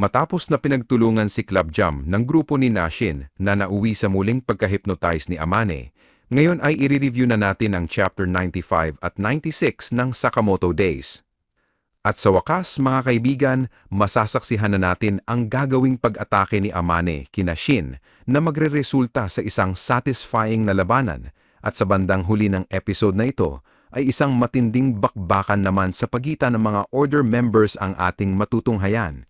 Matapos na pinagtulungan si Club Jam ng grupo ni Nashin na nauwi sa muling pagka-hypnotize ni Amane, ngayon ay i-review na natin ang Chapter 95 at 96 ng Sakamoto Days. At sa wakas, mga kaibigan, masasaksihan na natin ang gagawing pag-atake ni Amane kina Shin na magreresulta sa isang satisfying na labanan at sa bandang huli ng episode na ito ay isang matinding bakbakan naman sa pagitan ng mga Order members ang ating matutunghayan.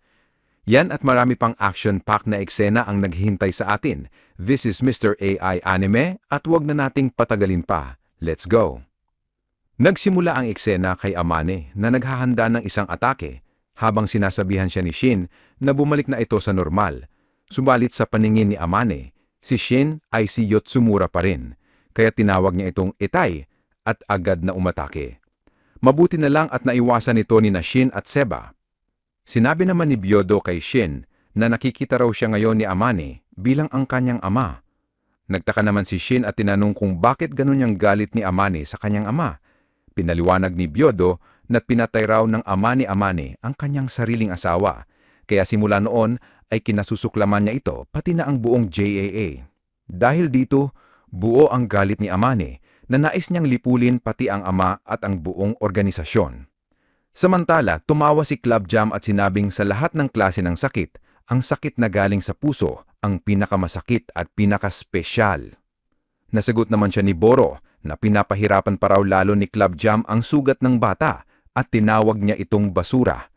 Yan at marami pang action-packed na eksena ang naghihintay sa atin. This is Mr. AI Anime at huwag na nating patagalin pa. Let's go! Nagsimula ang eksena kay Amane na naghahanda ng isang atake habang sinasabihan siya ni Shin na bumalik na ito sa normal. Subalit sa paningin ni Amane, si Shin ay si Yotsumura pa rin, kaya tinawag niya itong Itay at agad na umatake. Mabuti na lang at naiwasan ito ni Shin at Seba. Sinabi naman ni Byodo kay Shin na nakikita raw siya ngayon ni Amane bilang ang kanyang ama. Nagtaka naman si Shin at tinanong kung bakit ganun niyang galit ni Amane sa kanyang ama. Pinaliwanag ni Byodo na pinatay raw ng ama ni Amane ang kanyang sariling asawa, kaya simula noon ay kinasusuklaman niya ito pati na ang buong JAA. Dahil dito, buo ang galit ni Amane na nais niyang lipulin pati ang ama at ang buong organisasyon. Samantala, tumawa si Club Jam at sinabing sa lahat ng klase ng sakit, ang sakit na galing sa puso ang pinakamasakit at pinakaspesyal. Nasagot naman siya ni Boro na pinapahirapan pa raw lalo ni Club Jam ang sugat ng bata at tinawag niya itong basura.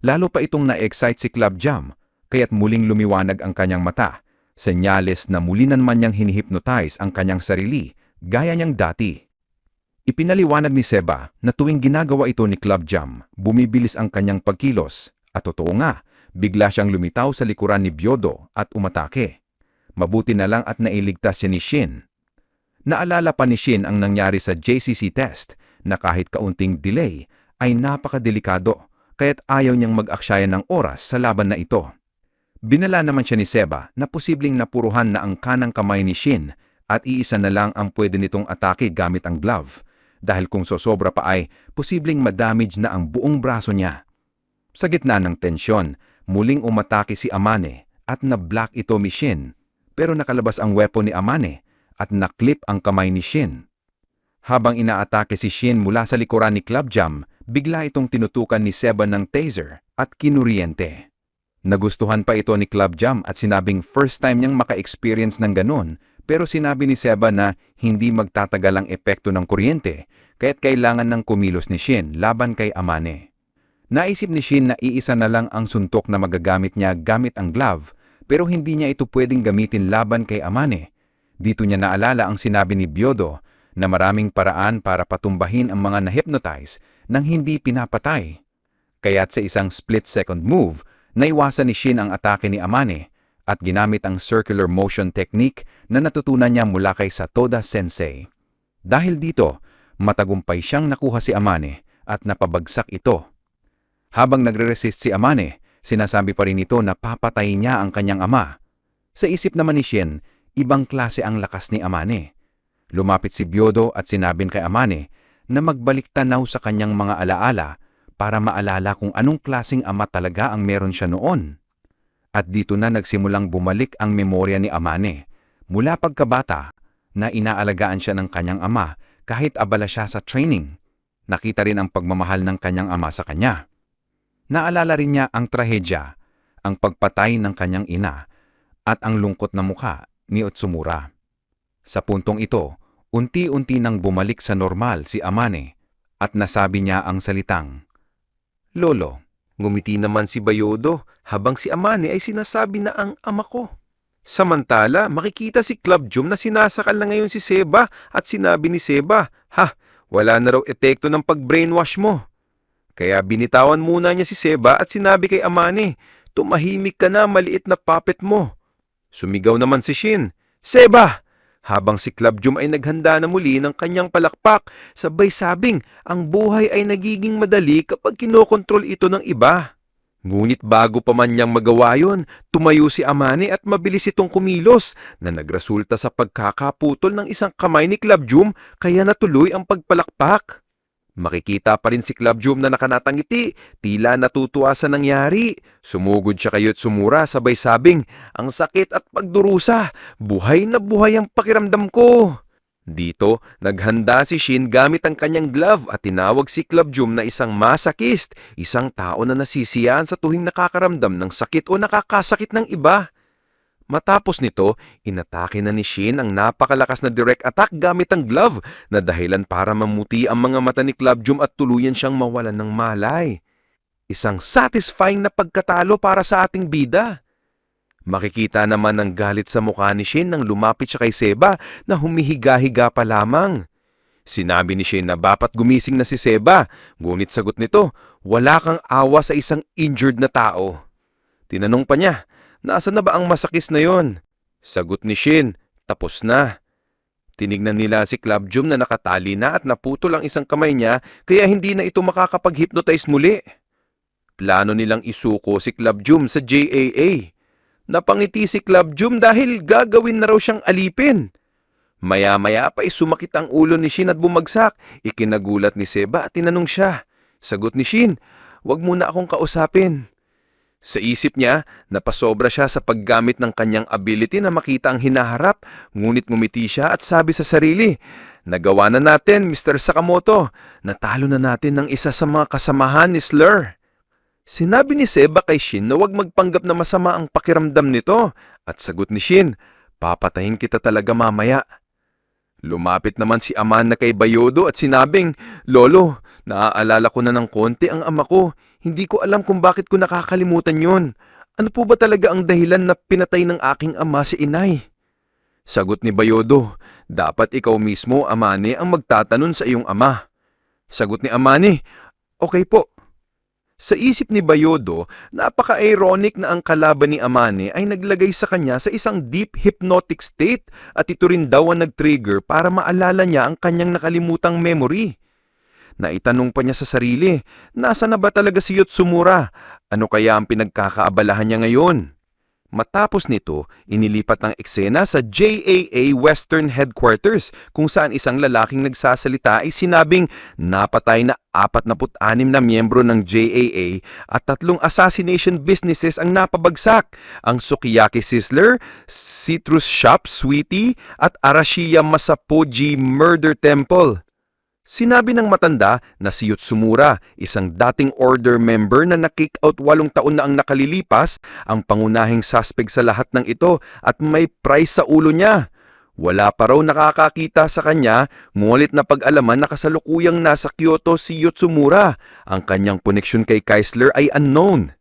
Lalo pa itong na-excite si Club Jam, kaya't muling lumiwanag ang kanyang mata, senyales na muli naman niyang hinihipnotize ang kanyang sarili, gaya niyang dati. Ipinaliwanag ni Seba na tuwing ginagawa ito ni Club Jam, bumibilis ang kanyang pagkilos, at totoo nga, bigla siyang lumitaw sa likuran ni Byodo at umatake. Mabuti na lang at nailigtas siya ni Shin. Naalala pa ni Shin ang nangyari sa JCC test na kahit kaunting delay ay napakadelikado, kaya't ayaw niyang mag-aksaya ng oras sa laban na ito. Binala naman siya ni Seba na posibleng napuruhan na ang kanang kamay ni Shin at iisa na lang ang pwede nitong atake gamit ang glove, dahil kung sosobra pa ay posibleng madamage na ang buong braso niya. Sa gitna ng tensyon, muling umatake si Amane at na-block ito ni Shin, pero nakalabas ang weapon ni Amane at naklip ang kamay ni Shin. Habang inaatake si Shin mula sa likuran ni Club Jam, bigla itong tinutukan ni Seba ng taser at kinuryente. Nagustuhan pa ito ni Club Jam at sinabing first time niyang maka-experience ng ganon, pero sinabi ni Seba na hindi magtatagal ang epekto ng kuryente, kaya't kailangan ng kumilos ni Shin laban kay Amane. Naisip ni Shin na iisa na lang ang suntok na magagamit niya gamit ang glove, pero hindi niya ito pwedeng gamitin laban kay Amane. Dito niya naalala ang sinabi ni Byodo na maraming paraan para patumbahin ang mga na-hypnotize nang hindi pinapatay. Kaya't sa isang split-second move, naiwasan ni Shin ang atake ni Amane at ginamit ang circular motion technique na natutunan niya mula kay Satoda Sensei. Dahil dito, matagumpay siyang nakuha si Amane at napabagsak ito. Habang nagre-resist si Amane, sinasabi pa rin ito na papatayin niya ang kanyang ama. Sa isip naman ni Shin, ibang klase ang lakas ni Amane. Lumapit si Byodo at sinabing kay Amane na magbalik tanaw sa kanyang mga alaala para maalala kung anong klaseng ama talaga ang meron siya noon. At dito na nagsimulang bumalik ang memorya ni Amane. Mula pagkabata na inaalagaan siya ng kanyang ama kahit abala siya sa training. Nakita rin ang pagmamahal ng kanyang ama sa kanya. Naalala rin niya ang trahedya, ang pagpatay ng kanyang ina at ang lungkot na mukha ni Yotsumura. Sa puntong ito, unti-unti nang bumalik sa normal si Amane at nasabi niya ang salitang, "Lolo." Ngumiti naman si Byodo habang si Amane ay sinasabi na ang ama ko. Samantala, makikita si Club Jam na sinasakal na ngayon si Seba at sinabi ni Seba, "Ha, wala na raw epekto ng pag-brainwash mo." Kaya binitawan muna niya si Seba at sinabi kay Amane, "Tumahimik ka na, maliit na puppet mo." Sumigaw naman si Shin, "Seba!" Habang si Club Jam ay naghanda na muli ng kanyang palakpak, sabay sabing ang buhay ay nagiging madali kapag kinokontrol ito ng iba. Ngunit bago pa man niyang magawa yon, tumayo si Amane at mabilis itong kumilos na nagresulta sa pagkakaputol ng isang kamay ni Club Jam kaya natuloy ang pagpalakpak. Makikita pa rin si Club Jum na nakanatangiti, tila natutuwa sa nangyari. Sumugod siya kay Yotsumura sabay sabing, "Ang sakit at pagdurusa, buhay na buhay ang pakiramdam ko." Dito, naghanda si Shin gamit ang kanyang glove at tinawag si Club Jum na isang masakist, isang tao na nasisiyaan sa tuwing nakakaramdam ng sakit o nakakasakit ng iba. Matapos nito, inatake na ni Shin ang napakalakas na direct attack gamit ang glove na dahilan para mamuti ang mga mata ni Club Jum at tuluyan siyang mawalan ng malay. Isang satisfying na pagkatalo para sa ating bida. Makikita naman ang galit sa mukha ni Shin nang lumapit siya kay Seba na humihiga-higa pa lamang. Sinabi ni Shin na dapat gumising na si Seba, ngunit sagot nito, wala kang awa sa isang injured na tao. Tinanong pa niya, "Nasaan na ba ang masakis na yon?" Sagot ni Shin, "Tapos na." Tinignan nila si Club Jum na nakatali na at naputol ang isang kamay niya kaya hindi na ito makakapag-hypnotize muli. Plano nilang isuko si Club Jum sa JAA. Napangiti si Club Jum dahil gagawin na raw siyang alipin. Maya-maya pa sumakit ang ulo ni Shin at bumagsak. Ikinagulat ni Seba at tinanong siya. Sagot ni Shin, "Wag muna akong kausapin." Sa isip niya, napasobra siya sa paggamit ng kanyang ability na makita ang hinaharap, ngunit ngumiti siya at sabi sa sarili, "Nagawa na natin, Mr. Sakamoto. Natalo na natin ng isa sa mga kasamahan ni Slur." Sinabi ni Seba kay Shin na huwag magpanggap na masama ang pakiramdam nito at sagot ni Shin, "Papatayin kita talaga mamaya." Lumapit naman si Aman na kay Bayodo at sinabing, "Lolo, naaalala ko na ng konti ang ama ko. Hindi ko alam kung bakit ko nakakalimutan yon. Ano po ba talaga ang dahilan na pinatay ng aking ama si inay?" Sagot ni Bayodo, "Dapat ikaw mismo, Amane, ang magtatanong sa iyong ama." Sagot ni Amane, "Okay po." Sa isip ni Bayodo, napaka-ironic na ang kalaban ni Amane ay naglagay sa kanya sa isang deep hypnotic state at ito rin daw ang nag-trigger para maalala niya ang kanyang nakalimutang memory. Naitanong pa niya sa sarili, nasa na ba talaga si Yotsumura? Ano kaya ang pinagkakaabalahan niya ngayon? Matapos nito, inilipat ang eksena sa JAA Western Headquarters kung saan isang lalaking nagsasalita ay sinabing napatay na 46 na miyembro ng JAA at 3 assassination businesses ang napabagsak, ang Sukiyaki Sizzler, Citrus Shop Sweetie at Arashiyama Masapoji Murder Temple. Sinabi ng matanda na si Yotsumura, isang dating order member na na-kick out 8 taon na ang nakalilipas, ang pangunahing suspect sa lahat ng ito at may price sa ulo niya. Wala pa raw nakakakita sa kanya, ngunit na pag-alaman na kasalukuyang nasa Kyoto si Yotsumura. Ang kanyang koneksyon kay Keisler ay unknown.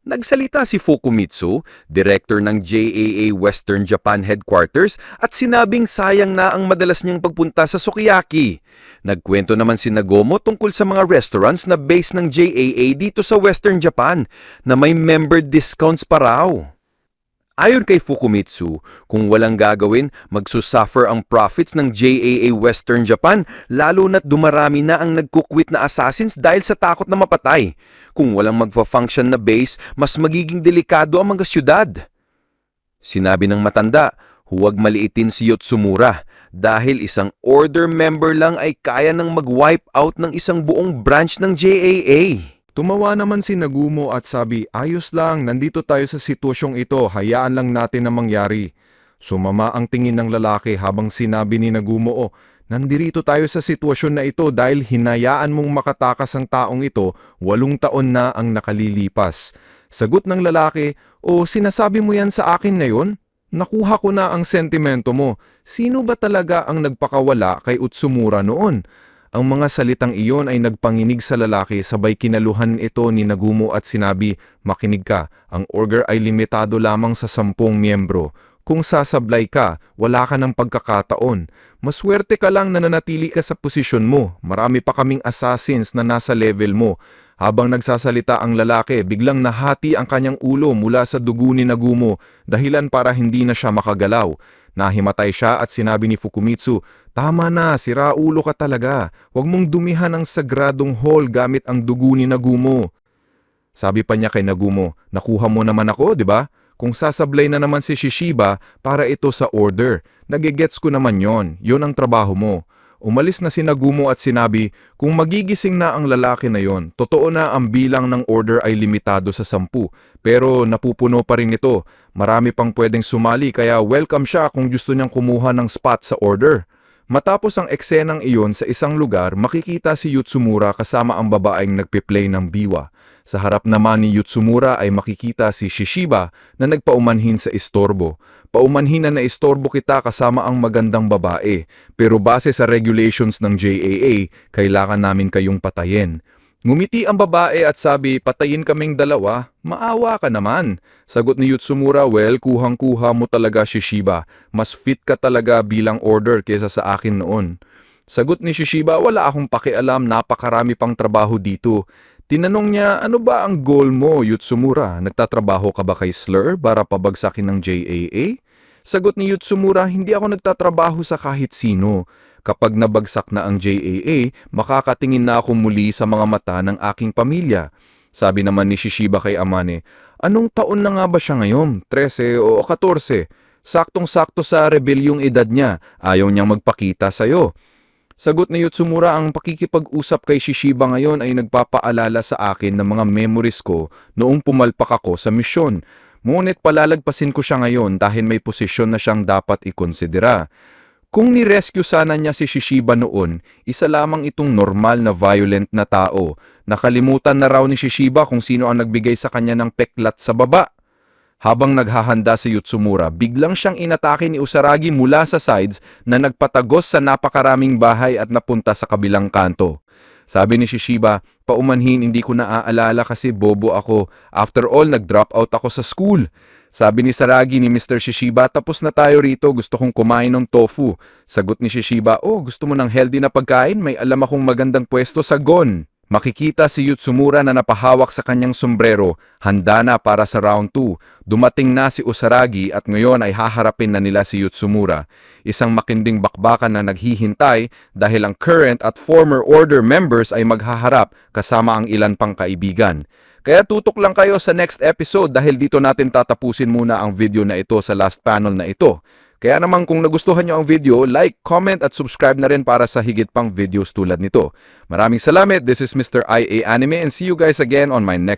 Nagsalita si Fukumitsu, director ng JAA Western Japan Headquarters at sinabing sayang na ang madalas niyang pagpunta sa Sukiyaki. Nagkwento naman si Nagomo tungkol sa mga restaurants na base ng JAA dito sa Western Japan na may member discounts pa raw. Ayon kay Fukumitsu, kung walang gagawin, magsusuffer ang profits ng JAA Western Japan lalo na't dumarami na ang nagkukwit na assassins dahil sa takot na mapatay. Kung walang magfa-function na base, mas magiging delikado ang mga syudad. Sinabi ng matanda, huwag maliitin si Yotsumura dahil isang order member lang ay kaya nang mag-wipe out ng isang buong branch ng JAA. Tumawa naman si Nagumo at sabi, "Ayos lang, nandito tayo sa sitwasyong ito, hayaan lang natin na mangyari." Sumama ang tingin ng lalaki habang sinabi ni Nagumo, "Nandirito tayo sa sitwasyon na ito dahil hinayaan mong makatakas ang taong ito, 8 taon na ang nakalilipas." Sagot ng lalaki, "Sinasabi mo yan sa akin ngayon? Nakuha ko na ang sentimento mo. Sino ba talaga ang nagpakawala kay Utsumura noon?" Ang mga salitang iyon ay nagpanginig sa lalaki sabay kinaluhan ito ni Nagumo at sinabi, "Makinig ka, ang order ay limitado lamang sa 10 miyembro. Kung sasablay ka, wala ka ng pagkakataon. Maswerte ka lang na nanatili ka sa posisyon mo. Marami pa kaming assassins na nasa level mo." Habang nagsasalita ang lalaki, biglang nahati ang kanyang ulo mula sa dugo ni Nagumo, dahilan para hindi na siya makagalaw. Nahimatay siya at sinabi ni Fukumitsu, "Tama na, siraulo ka talaga. Huwag mong dumihan ang sagradong hall gamit ang dugo ni Nagumo." Sabi pa niya kay Nagumo, "Nakuha mo naman ako, di ba? Kung sasablay na naman si Shishiba para ito sa order, nagigets ko naman yon. Yon ang trabaho mo. Umalis na si Nagumo at sinabi, kung magigising na ang lalaki na yon, totoo na ang bilang ng order ay limitado sa 10, pero napupuno pa rin ito. Marami pang pwedeng sumali kaya welcome siya kung gusto niyang kumuha ng spot sa order. Matapos ang eksenang iyon sa isang lugar, makikita si Yutsumura kasama ang babaeng nagpe-play ng biwa. Sa harap naman ni Yutsumura ay makikita si Shishiba na nagpaumanhin sa istorbo. Paumanhin na naistorbo kita kasama ang magandang babae, pero base sa regulations ng JAA, kailangan namin kayong patayin. Ngumiti ang babae at sabi, patayin kaming dalawa, maawa ka naman. Sagot ni Yutsumura, well, kuhang-kuha mo talaga Shishiba. Mas fit ka talaga bilang order kesa sa akin noon. Sagot ni Shishiba, wala akong pakialam, napakarami pang trabaho dito. Tinanong niya, ano ba ang goal mo, Yutsumura? Nagtatrabaho ka ba kay Slur para pabagsakin ng JAA? Sagot ni Yutsumura, hindi ako nagtatrabaho sa kahit sino. Kapag nabagsak na ang JAA, makakatingin na ako muli sa mga mata ng aking pamilya. Sabi naman ni Shishiba kay Amane, anong taon na nga ba siya ngayon? 13 o 14? Saktong-sakto sa rebelyong edad niya, ayaw niyang magpakita sa'yo. Sagot ni Yutsumura, ang pakikipag-usap kay Shishiba ngayon ay nagpapaalala sa akin ng mga memories ko noong pumalpak ako sa misyon. Ngunit palalagpasin ko siya ngayon dahil may posisyon na siyang dapat ikonsidera. Kung ni-rescue sana niya si Shishiba noon, isa lamang itong normal na violent na tao. Nakalimutan na raw ni Shishiba kung sino ang nagbigay sa kanya ng peklat sa baba. Habang naghahanda si Yutsumura, biglang siyang inatake ni Usaragi mula sa sides na nagpatagos sa napakaraming bahay at napunta sa kabilang kanto. Sabi ni Shishiba, paumanhin hindi ko naaalala kasi bobo ako. After all, nag-drop out ako sa school. Sabi ni Saragi ni Mr. Shishiba, tapos na tayo rito, gusto kong kumain ng tofu. Sagot ni Shishiba, oh, gusto mo ng healthy na pagkain? May alam akong magandang pwesto sa Gon. Makikita si Yutsumura na napahawak sa kanyang sombrero, handa na para sa round 2. Dumating na si Usaragi at ngayon ay haharapin na nila si Yutsumura. Isang makinding bakbakan na naghihintay dahil ang current at former order members ay maghaharap kasama ang ilan pang kaibigan. Kaya tutok lang kayo sa next episode dahil dito natin tatapusin muna ang video na ito sa last panel na ito. Kaya naman kung nagustuhan nyo ang video, like, comment at subscribe na rin para sa higit pang videos tulad nito. Maraming salamat, this is Mr. IA Anime and see you guys again on my next